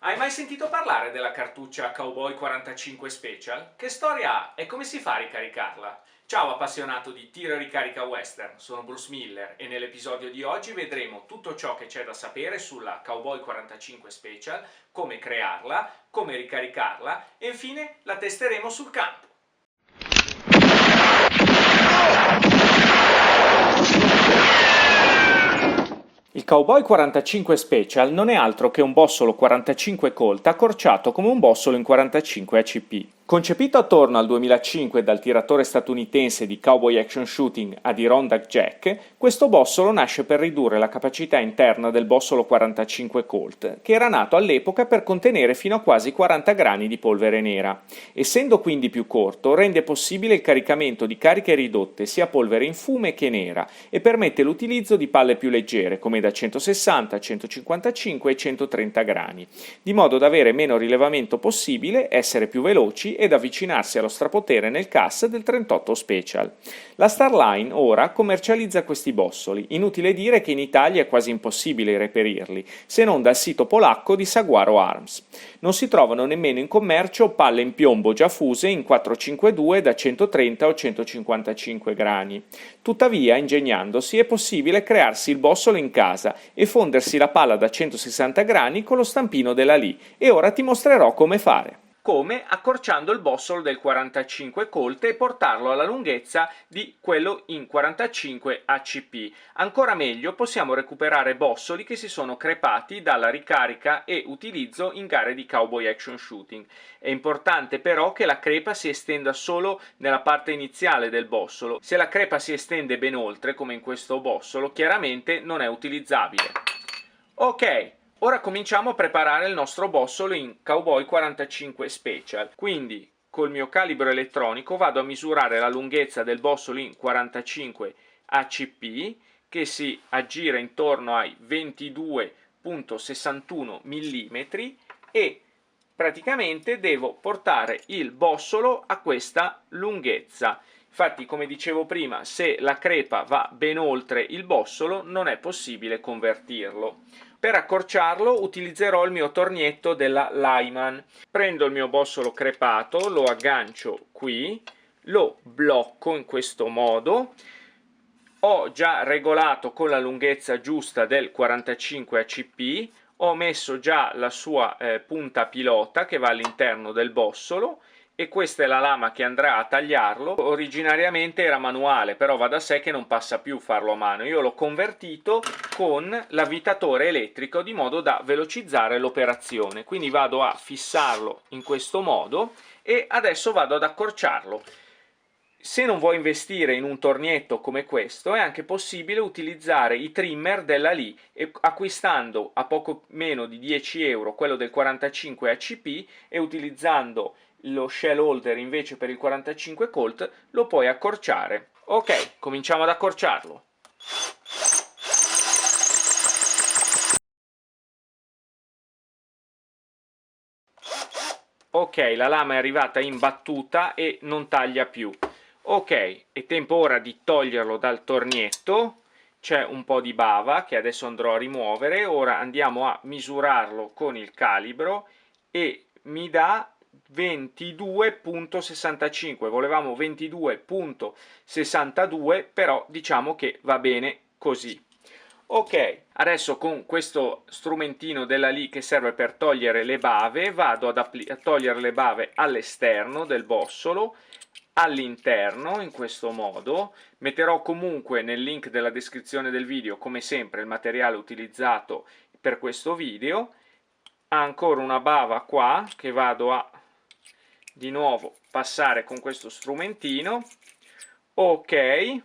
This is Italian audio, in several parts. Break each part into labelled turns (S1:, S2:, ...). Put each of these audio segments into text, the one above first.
S1: Hai mai sentito parlare della cartuccia Cowboy 45 Special? Che storia ha e come si fa a ricaricarla? Ciao appassionato di tiro e ricarica western, sono Bruce Miller e nell'episodio di oggi vedremo tutto ciò che c'è da sapere sulla Cowboy 45 Special, come crearla, come ricaricarla e infine la testeremo sul campo. Il Cowboy 45 Special non è altro che un bossolo 45 Colt accorciato come un bossolo in 45 ACP. Concepito attorno al 2005 dal tiratore statunitense di cowboy action shooting Adirondack Jack, questo bossolo nasce per ridurre la capacità interna del bossolo 45 Colt, che era nato all'epoca per contenere fino a quasi 40 grani di polvere nera. Essendo quindi più corto, rende possibile il caricamento di cariche ridotte sia polvere in fume che nera e permette l'utilizzo di palle più leggere, come da 160, 155 e 130 grani, di modo da avere meno rilevamento possibile, essere più veloci ed avvicinarsi allo strapotere nel CAS del 38 Special. La Starline ora commercializza questi bossoli, inutile dire che in Italia è quasi impossibile reperirli, se non dal sito polacco di Saguaro Arms. Non si trovano nemmeno in commercio palle in piombo già fuse in 452 da 130 o 155 grani. Tuttavia, ingegnandosi, è possibile crearsi il bossolo in casa e fondersi la palla da 160 grani con lo stampino della Lee, e ora ti mostrerò come fare. Come? Accorciando il bossolo del 45 Colt e portarlo alla lunghezza di quello in 45 ACP. Ancora meglio, possiamo recuperare bossoli che si sono crepati dalla ricarica e utilizzo in gare di cowboy action shooting. È importante però che la crepa si estenda solo nella parte iniziale del bossolo. Se la crepa si estende ben oltre, come in questo bossolo, chiaramente non è utilizzabile. Ok. Ora cominciamo a preparare il nostro bossolo in Cowboy 45 Special, quindi col mio calibro elettronico vado a misurare la lunghezza del bossolo in 45 ACP, che si aggira intorno ai 22,61 mm, e praticamente devo portare il bossolo a questa lunghezza. Infatti, come dicevo prima, se la crepa va ben oltre il bossolo non è possibile convertirlo. Per accorciarlo utilizzerò il mio tornietto della Lyman. Prendo il mio bossolo crepato, lo aggancio qui, lo blocco in questo modo. Ho già regolato con la lunghezza giusta del 45 ACP, ho messo già la sua punta pilota che va all'interno del bossolo, e questa è la lama che andrà a tagliarlo. Originariamente era manuale, però va da sé che non passa più farlo a mano. Io l'ho convertito con l'avvitatore elettrico di modo da velocizzare l'operazione. Quindi vado a fissarlo in questo modo e adesso vado ad accorciarlo. Se non vuoi investire in un tornietto come questo, è anche possibile utilizzare i trimmer della Lee, e acquistando a poco meno di 10 euro quello del 45 ACP e utilizzando lo shell holder invece per il 45 Colt lo puoi accorciare. Ok, cominciamo ad accorciarlo. Ok, la lama è arrivata in battuta e non taglia più. Ok, è tempo ora di toglierlo dal tornietto. C'è un po' di bava che adesso andrò a rimuovere. Ora andiamo a misurarlo con il calibro e mi dà 22,65. Volevamo 22,62, però diciamo che va bene così. Ok, adesso con questo strumentino della Lee che serve per togliere le bave, vado a togliere le bave all'esterno del bossolo, all'interno in questo modo. Metterò comunque nel link della descrizione del video, come sempre, il materiale utilizzato per questo video. Ancora una bava qua che vado a di nuovo passare con questo strumentino. Ok,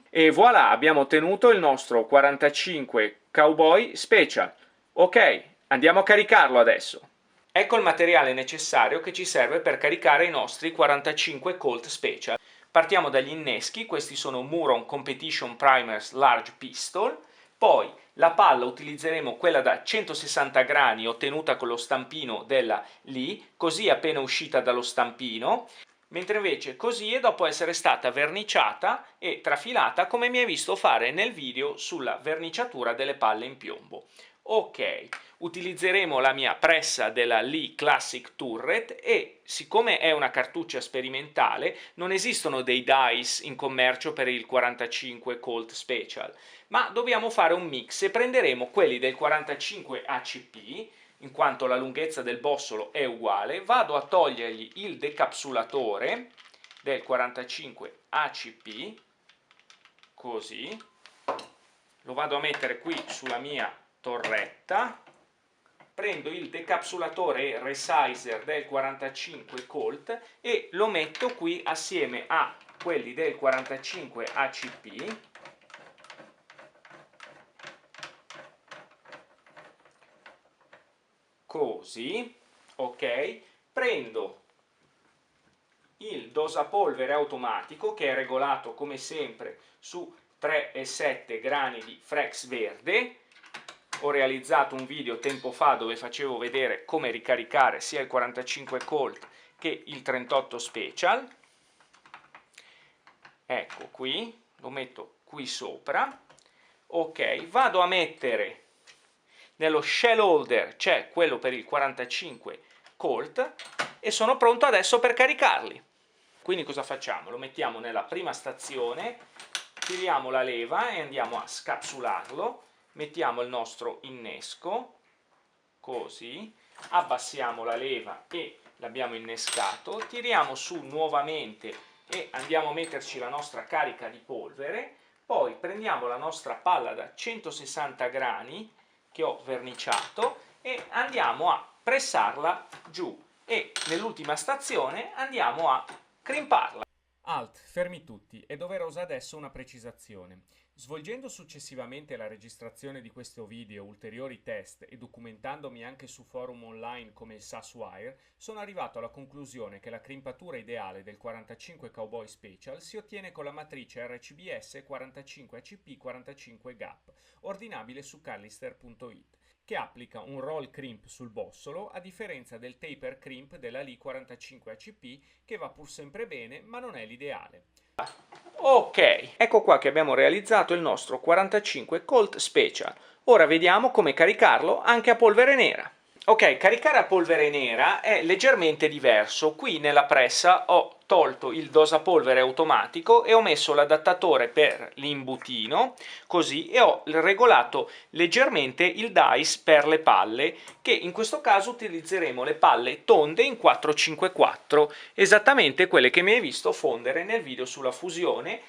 S1: e voilà, abbiamo ottenuto il nostro 45 Cowboy Special. Ok, andiamo a caricarlo adesso. Ecco il materiale necessario che ci serve per caricare i nostri 45 Colt Special. Partiamo dagli inneschi. Questi sono Muron Competition Primers Large Pistol. Poi la palla utilizzeremo quella da 160 grani ottenuta con lo stampino della Lee, così appena uscita dallo stampino, mentre invece così è dopo essere stata verniciata e trafilata come mi hai visto fare nel video sulla verniciatura delle palle in piombo. Ok, utilizzeremo la mia pressa della Lee Classic Turret e siccome è una cartuccia sperimentale non esistono dei dice in commercio per il 45 Colt Special, ma dobbiamo fare un mix e prenderemo quelli del 45 ACP in quanto la lunghezza del bossolo è uguale, vado a togliergli il decapsulatore del 45 ACP, così, lo vado a mettere qui sulla mia torretta, prendo il decapsulatore e resizer del 45 Colt e lo metto qui assieme a quelli del 45 ACP, così, ok, prendo il dosapolvere automatico che è regolato come sempre su 3,7 grani di Frex verde. Ho realizzato un video tempo fa dove facevo vedere come ricaricare sia il 45 Colt che il 38 Special. Ecco qui, lo metto qui sopra. Ok, vado a mettere nello shell holder, c'è quello per il 45 Colt e sono pronto adesso per caricarli. Quindi cosa facciamo? Lo mettiamo nella prima stazione, tiriamo la leva e andiamo a scapsularlo, mettiamo il nostro innesco, così, abbassiamo la leva e l'abbiamo innescato, tiriamo su nuovamente e andiamo a metterci la nostra carica di polvere, poi prendiamo la nostra palla da 160 grani che ho verniciato e andiamo a pressarla giù e nell'ultima stazione andiamo a crimparla. Alt, fermi tutti, è doverosa adesso una precisazione. Svolgendo successivamente la registrazione di questo video, ulteriori test e documentandomi anche su forum online come il SassWire, sono arrivato alla conclusione che la crimpatura ideale del 45 Cowboy Special si ottiene con la matrice RCBS 45 ACP 45 GAP, ordinabile su callister.it, che applica un roll crimp sul bossolo a differenza del taper crimp della Lee 45 ACP che va pur sempre bene ma non è l'ideale. Ok, ecco qua che abbiamo realizzato il nostro 45 Colt Special. Ora vediamo come caricarlo anche a polvere nera. Ok, caricare a polvere nera è leggermente diverso. Qui nella pressa ho tolto il dosapolvere automatico e ho messo l'adattatore per l'imbutino, così, e ho regolato leggermente il dice per le palle, che in questo caso utilizzeremo le palle tonde in 454, esattamente quelle che mi hai visto fondere nel video sulla fusione.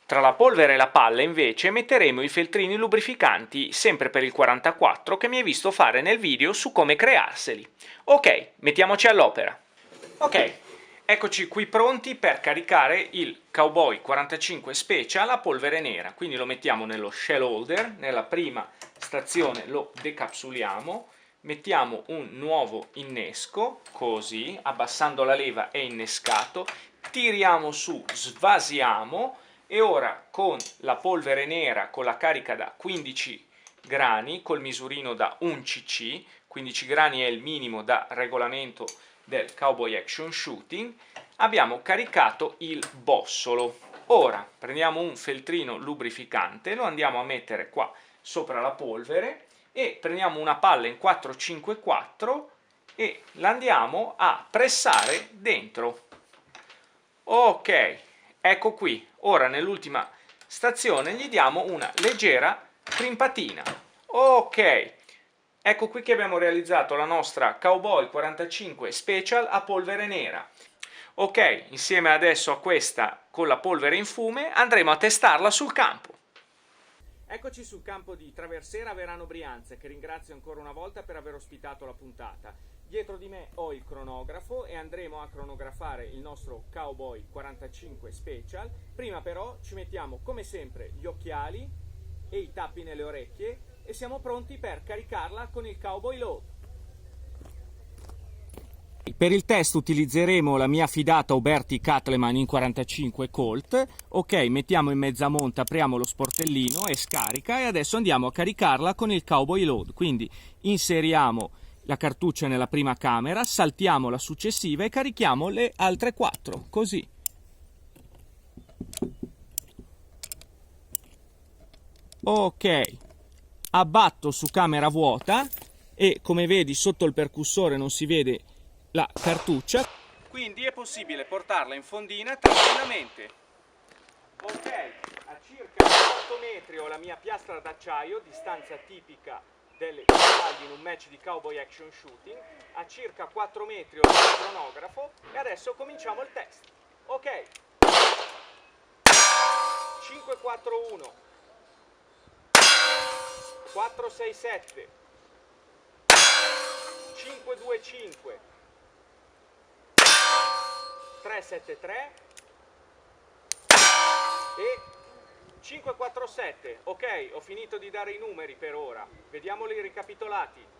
S1: Tra la polvere e la palla invece metteremo i feltrini lubrificanti sempre per il 44 che mi hai visto fare nel video su come crearseli. Ok, mettiamoci all'opera. Ok, eccoci qui pronti per caricare il Cowboy 45 Special a polvere nera. Quindi lo mettiamo nello shell holder, nella prima stazione lo decapsuliamo, mettiamo un nuovo innesco, così, abbassando la leva è innescato, tiriamo su, svasiamo, e ora con la polvere nera con la carica da 15 grani, col misurino da 1 cc, 15 grani è il minimo da regolamento del Cowboy Action Shooting, abbiamo caricato il bossolo. Ora prendiamo un feltrino lubrificante, lo andiamo a mettere qua sopra la polvere e prendiamo una palla in 454 e la andiamo a pressare dentro. Ok, ecco qui. Ora nell'ultima stazione gli diamo una leggera crimpatina. Ok, ecco qui che abbiamo realizzato la nostra Cowboy 45 Special a polvere nera. Ok, insieme adesso a questa con la polvere in fume andremo a testarla sul campo. Eccoci sul campo di Traversera Verano Brianza, che ringrazio ancora una volta per aver ospitato la puntata. Dietro di me ho il cronografo e andremo a cronografare il nostro Cowboy 45 Special. Prima però ci mettiamo come sempre gli occhiali e i tappi nelle orecchie e siamo pronti per caricarla con il Cowboy Load. Per il test utilizzeremo la mia fidata Oberti Catleman in 45 Colt. Ok, mettiamo in mezza monta, apriamo lo sportellino e scarica e adesso andiamo a caricarla con il Cowboy Load. Quindi inseriamo la cartuccia nella prima camera, saltiamo la successiva e carichiamo le altre 4, così. Ok, abbatto su camera vuota e come vedi sotto il percussore non si vede la cartuccia, quindi è possibile portarla in fondina tranquillamente. Ok, a circa 8 metri ho la mia piastra d'acciaio, distanza tipica delle battaglie in un match di cowboy action shooting. A circa 4 metri ho il cronografo e adesso cominciamo il test. Ok, 5-4-1, 4-6-7, 5-2-5, 3-7-3 e 5-4-7. Ok, ho finito di dare i numeri per ora. Vediamoli ricapitolati.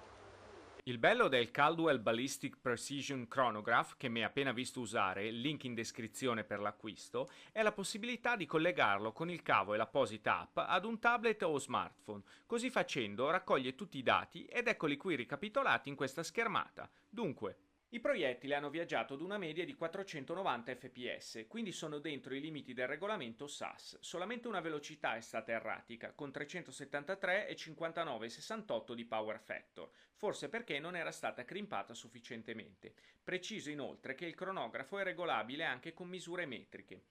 S1: Il bello del Caldwell Ballistic Precision Chronograph, che mi hai appena visto usare, link in descrizione per l'acquisto, è la possibilità di collegarlo con il cavo e l'apposita app ad un tablet o smartphone. Così facendo raccoglie tutti i dati ed eccoli qui ricapitolati in questa schermata. Dunque, i proiettili hanno viaggiato ad una media di 490 fps, quindi sono dentro i limiti del regolamento SAS. Solamente una velocità è stata erratica, con 373 e 59,68 di power factor, forse perché non era stata crimpata sufficientemente. Preciso inoltre che il cronografo è regolabile anche con misure metriche.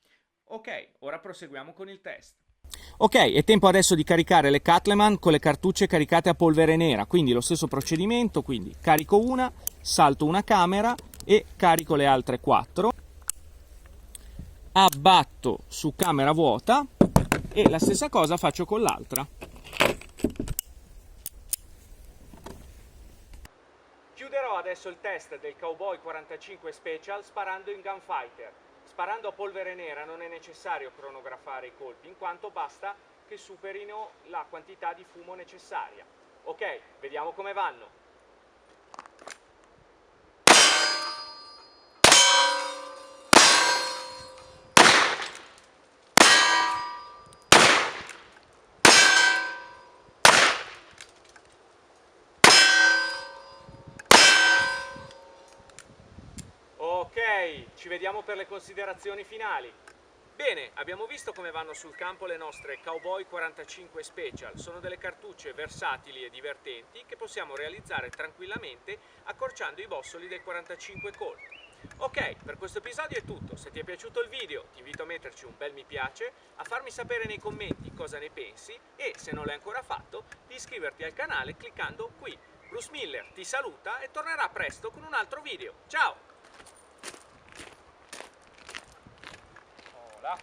S1: Ok, ora proseguiamo con il test. Ok, è tempo adesso di caricare le Catleman con le cartucce caricate a polvere nera, quindi lo stesso procedimento, quindi carico una, salto una camera e carico le altre 4, abbatto su camera vuota e la stessa cosa faccio con l'altra. Chiuderò adesso il test del Cowboy 45 Special sparando in Gunfighter. Sparando a polvere nera non è necessario cronografare i colpi, in quanto basta che superino la quantità di fumo necessaria. Ok, vediamo come vanno. Ok, ci vediamo per le considerazioni finali. Bene, abbiamo visto come vanno sul campo le nostre Cowboy 45 Special. Sono delle cartucce versatili e divertenti che possiamo realizzare tranquillamente accorciando i bossoli del 45 Colt. Ok, per questo episodio è tutto. Se ti è piaciuto il video ti invito a metterci un bel mi piace, a farmi sapere nei commenti cosa ne pensi e, se non l'hai ancora fatto, di iscriverti al canale cliccando qui. Bruce Miller ti saluta e tornerà presto con un altro video. Ciao! Hola.